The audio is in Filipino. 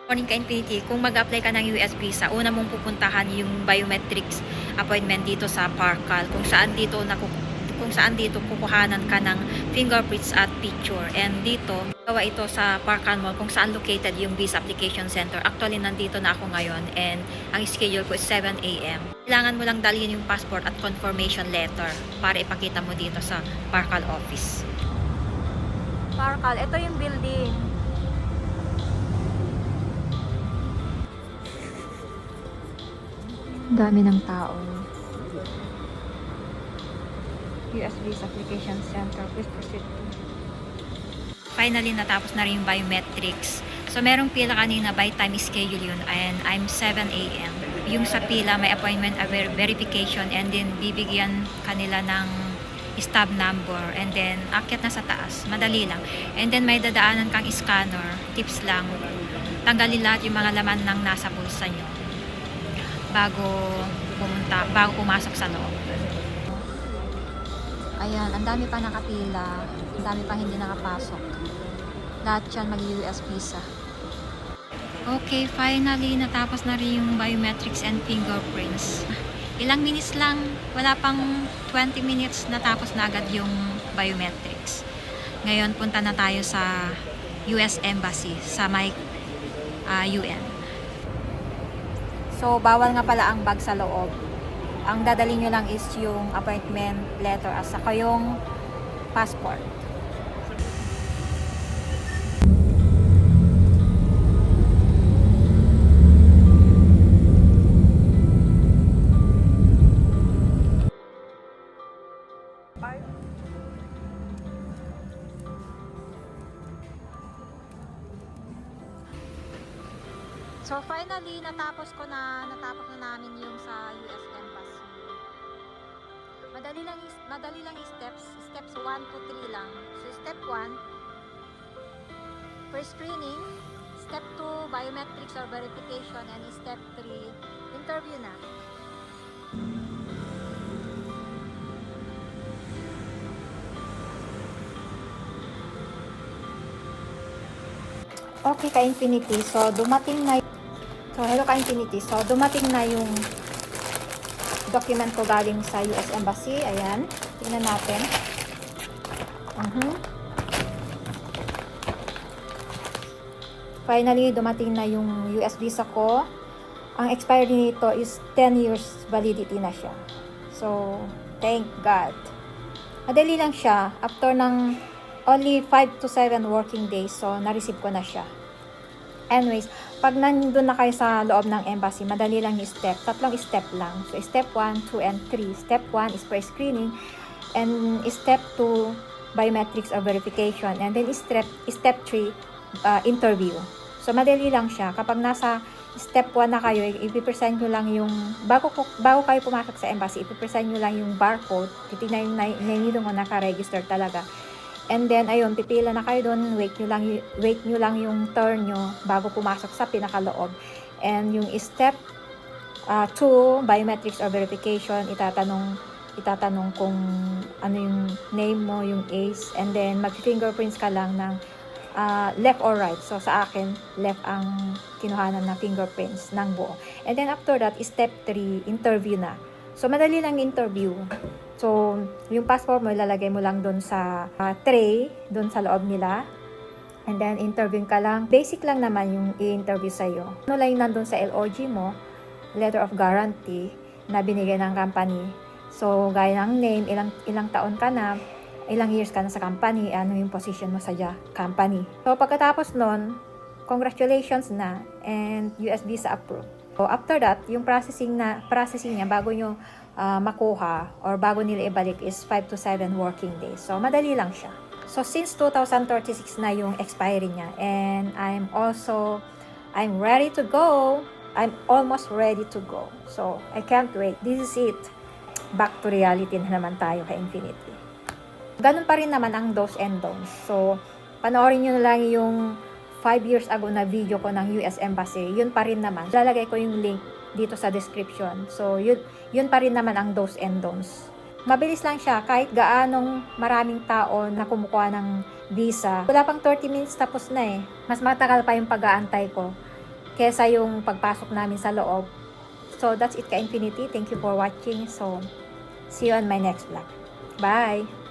Morning ka Infinity, kung mag-apply ka ng US visa, una mong pupuntahan yung biometrics appointment dito sa Parcal, kung saan dito kukuhanan ka ng fingerprints at picture. And dito, gawa ito sa Parcal Mall kung saan located yung visa application center. Actually, nandito na ako ngayon and ang schedule ko is 7 a.m. Kailangan mo lang dalhin yung passport at confirmation letter para ipakita mo dito sa Parcal office. Parcal, ito yung building. Dami ng tao. US Visa Application Center. Please proceed. Finally, natapos na rin yung biometrics. So, merong pila kanina by time schedule yun and I'm 7 a.m. Yung sa pila, may appointment verification and then bibigyan kanila ng stub number and then akyat na sa taas. Madali lang. And then may dadaanan kang scanner. Tips lang. Tanggalin lahat yung mga laman ng nasa bulsa nyo bago pumasok sa loob. Ayan, ang dami pa nakapila, ang dami pa hindi nakapasok. Lahat yan mag-US visa. Okay, finally natapos na rin yung biometrics and fingerprints. Ilang minutes lang, wala pang 20 minutes natapos na agad yung biometrics. Ngayon punta na tayo sa US Embassy sa may UN. So, bawal nga pala ang bag sa loob. Ang dadali nyo lang is yung appointment letter at saka yung passport. So finally, natapos na namin yung sa US Embassy. Madali lang yung steps 1 to 3 lang. So step 1, first screening, step 2, biometrics or verification, and step 3, interview na. Okay ka Infinity, so dumating na. So, hello ka Infinity. So, dumating na yung document ko galing sa US Embassy. Ayan. Tingnan natin. Finally, dumating na yung US visa ko. Ang expiry nito is 10 years validity na siya. So, thank God. Madali lang siya. After ng only 5 to 7 working days. So, na-receive ko na siya. Anyways, pag nandun na kayo sa loob ng embassy, madali lang yung step. Tatlong step lang. So, step 1, 2, and 3. Step 1 is pre-screening. And step 2, biometrics or verification. And then step 3, interview. So, madali lang siya. Kapag nasa step 1 na kayo, ipipresent nyo lang yung, bago kayo pumasok sa embassy, ipipresent nyo lang yung barcode. Titignan yung name nyo kung naka-register talaga. And then, ayun, pipila na kayo doon, wait nyo lang yung turn nyo bago pumasok sa pinakaloob. And yung step 2, biometrics or verification, itatanong kung ano yung name mo, yung age, and then mag-fingerprints ka lang ng left or right. So, sa akin, left ang kinuhanan na fingerprints ng buo. And then, after that, step 3, interview na. So, madali lang interview. So, yung passport mo, ilalagay mo lang doon sa tray, doon sa loob nila. And then, interview ka lang. Basic lang naman yung i-interview sa'yo. Ano lang yung nandun sa LOG mo, letter of guarantee, na binigay ng company. So, gaya ng name, ilang taon ka na, ilang years ka na sa company, ano yung position mo sa company. So, pagkatapos nun, congratulations na, and US visa approved. So, after that, yung processing niya bago nyo makuha or bago nila ibalik is 5 to 7 working days. So, madali lang siya. So, since 2036 na yung expiry niya and I'm ready to go. I'm almost ready to go. So, I can't wait. This is it. Back to reality na naman tayo kay Infinity. Ganun pa rin naman ang do's and don'ts. So, panoorin nyo na lang yung 5 years ago na video ko ng US Embassy. Yun pa rin naman. Lalagay ko yung link dito sa description. So, yun pa rin naman ang do's and don'ts. Mabilis lang siya. Kahit gaanong maraming tao na kumukuha ng visa. Wala pang 30 minutes tapos na eh. Mas matagal pa yung pag-aantay ko. kesa yung pagpasok namin sa loob. So, that's it ka Infinity. Thank you for watching. So, see you on my next vlog. Bye!